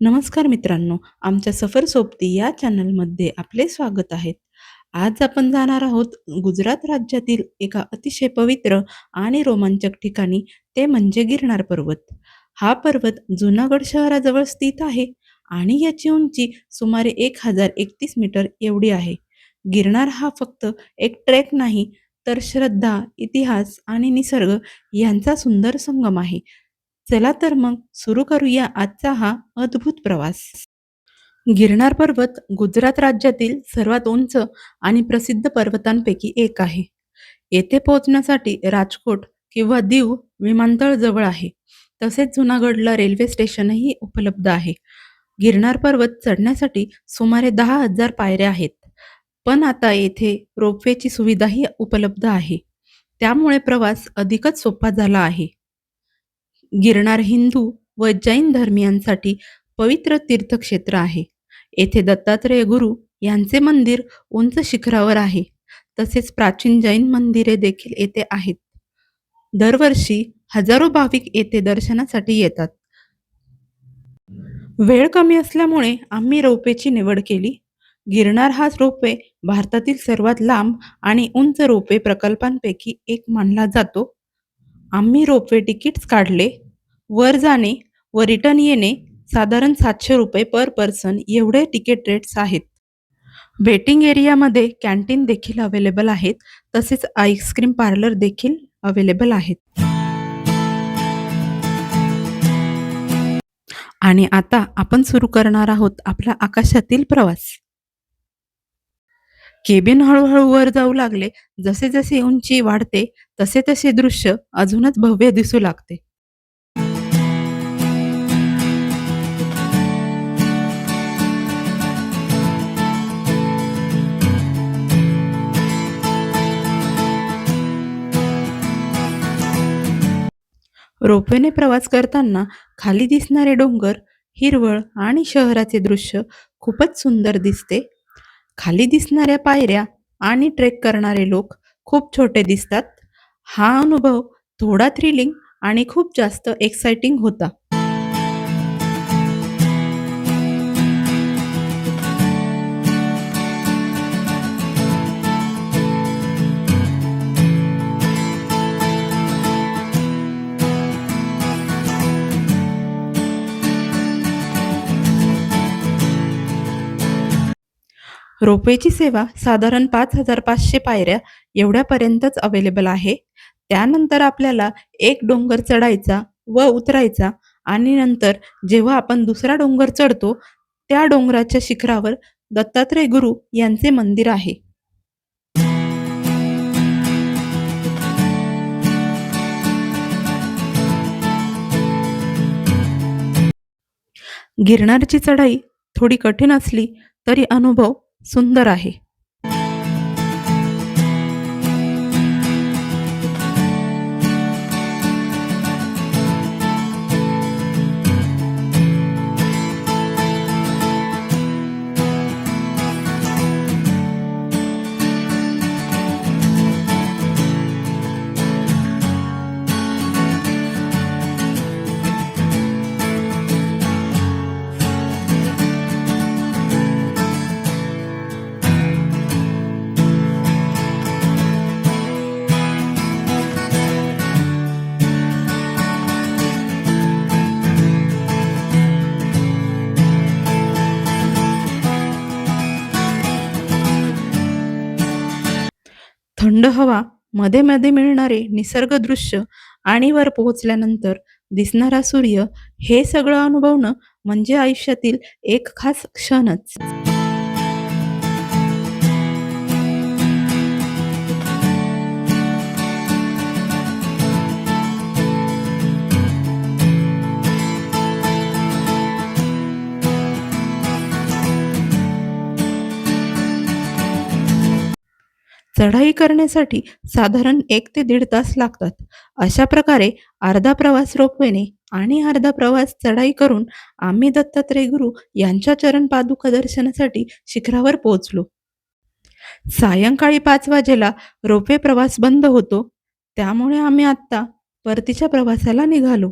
नमस्कार मित्रांनो, आमच्या सफर सोबती या चॅनलमध्ये आपले स्वागत आहे. आज आपण जाणार आहोत गुजरात राज्यातील एका अतिशय पवित्र आणि रोमांचक ठिकाणी, ते म्हणजे गिरनार पर्वत. हा पर्वत जुनागड शहराजवळ स्थित आहे आणि याची उंची सुमारे 1031 मीटर एवढी आहे. गिरनार हा फक्त एक ट्रेक नाही, तर श्रद्धा, इतिहास आणि निसर्ग यांचा सुंदर संगम आहे. चला तर मग सुरू करूया आजचा हा अद्भुत प्रवास. गिरनार पर्वत गुजरात राज्यातील सर्वात उंच आणि प्रसिद्ध पर्वतांपैकी एक आहे. येथे पोहोचण्यासाठी राजकोट किंवा दीव विमानतळ जवळ आहे. तसेच जुनागडला रेल्वे स्टेशनही उपलब्ध आहे. गिरनार पर्वत चढण्यासाठी सुमारे 10,000 पायऱ्या आहेत. पण आता येथे रोपवेची सुविधाही उपलब्ध आहे. त्यामुळे प्रवास अधिकच सोपा झाला आहे. गिरनार हिंदू व जैन धर्मियांसाठी पवित्र तीर्थक्षेत्र आहे. येथे दत्तात्रेय गुरु यांचे मंदिर उंच शिखरावर आहे. तसेच प्राचीन जैन मंदिरे देखील येथे आहेत. दरवर्षी हजारो भाविक येथे दर्शनासाठी येतात. वेळ कमी असल्यामुळे आम्ही रोपवेची निवड केली. गिरनार हा रोपवे भारतातील सर्वात लांब आणि उंच रोपवे प्रकल्पांपैकी एक मानला जातो. आम्ही रोपवे तिकीट्स काढले. वर जाणे व रिटर्न येणे साधारण 700 रुपये पर पर्सन एवढे तिकीट रेट्स आहेत. वेटिंग एरियामध्ये कॅन्टीन देखील अवेलेबल आहेत. तसेच आईस्क्रीम पार्लर देखील अवेलेबल आहेत. आणि आता आपण सुरू करणार आहोत आपला आकाशातील प्रवास. केबिन हळूहळू वर जाऊ लागले. जसे जसे उंची वाढते तसे तसे दृश्य अजूनच भव्य दिसू लागते. रोपवेने प्रवास करताना खाली दिसणारे डोंगर, हिरवळ आणि शहराचे दृश्य खूपच सुंदर दिसते. खाली दिसणाऱ्या पायऱ्या आणि ट्रेक करणारे लोक खूप छोटे दिसतात. हा अनुभव थोडा थ्रिलिंग आणि खूप जास्त एक्साइटिंग होता. रोपवेची सेवा साधारण 5,500 पायऱ्या एवढ्यापर्यंतच अवेलेबल आहे. त्यानंतर आपल्याला एक डोंगर चढायचा व उतरायचा आणि नंतर जेव्हा आपण दुसरा डोंगर चढतो, त्या डोंगराच्या शिखरावर दत्तात्रय गुरु यांचे मंदिर आहे. गिरनारची चढाई थोडी कठीण असली तरी अनुभव सुंदर आहे. थंड हवा, मध्ये मध्ये मिळणारे निसर्ग दृश्य आणि वर पोहोचल्यानंतर दिसणारा सूर्य, हे सगळं अनुभवणं म्हणजे आयुष्यातील एक खास क्षणच. चढाई करण्यासाठी साधारण 1 ते 1.5 तास लागतात. अशा प्रकारे अर्धा प्रवास रोपवेने आणि अर्धा प्रवास चढाई करून आम्ही दत्तात्रय गुरु यांच्या चरण पादुका दर्शनासाठी शिखरावर पोहोचलो. सायंकाळी 5 वाजेला रोपवे प्रवास बंद होतो. त्यामुळे आम्ही आत्ता परतीच्या प्रवासाला निघालो.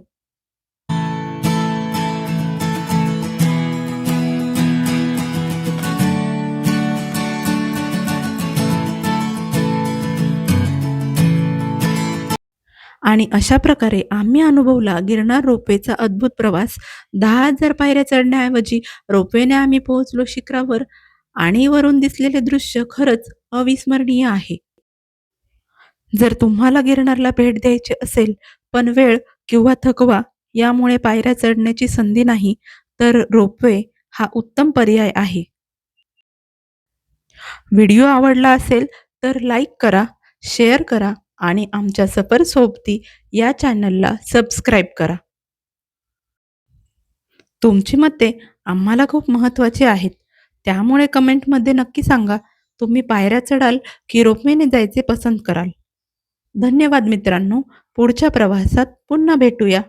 आणि अशा प्रकारे आम्ही अनुभवला गिरनार रोपवेचा अद्भुत प्रवास. 10,000 पायऱ्या चढण्याऐवजी रोपवेने आम्ही पोहोचलो शिखरावर आणि वरून दिसलेले दृश्य खरंच अविस्मरणीय आहे. जर तुम्हाला गिरनारला भेट द्यायची असेल, पण वेळ किंवा थकवा यामुळे पायऱ्या चढण्याची संधी नाही, तर रोपवे हा उत्तम पर्याय आहे. व्हिडिओ आवडला असेल तर लाईक करा, शेअर करा आणि आमच्या सफर सोबती या चॅनलला सबस्क्राईब करा. तुमची मते आम्हाला खूप महत्त्वाची आहेत. त्यामुळे कमेंटमध्ये नक्की सांगा, तुम्ही पायऱ्या चढाल की रोपवेने जायचे पसंत कराल. धन्यवाद मित्रांनो. पुढच्या प्रवासात पुन्हा भेटूया.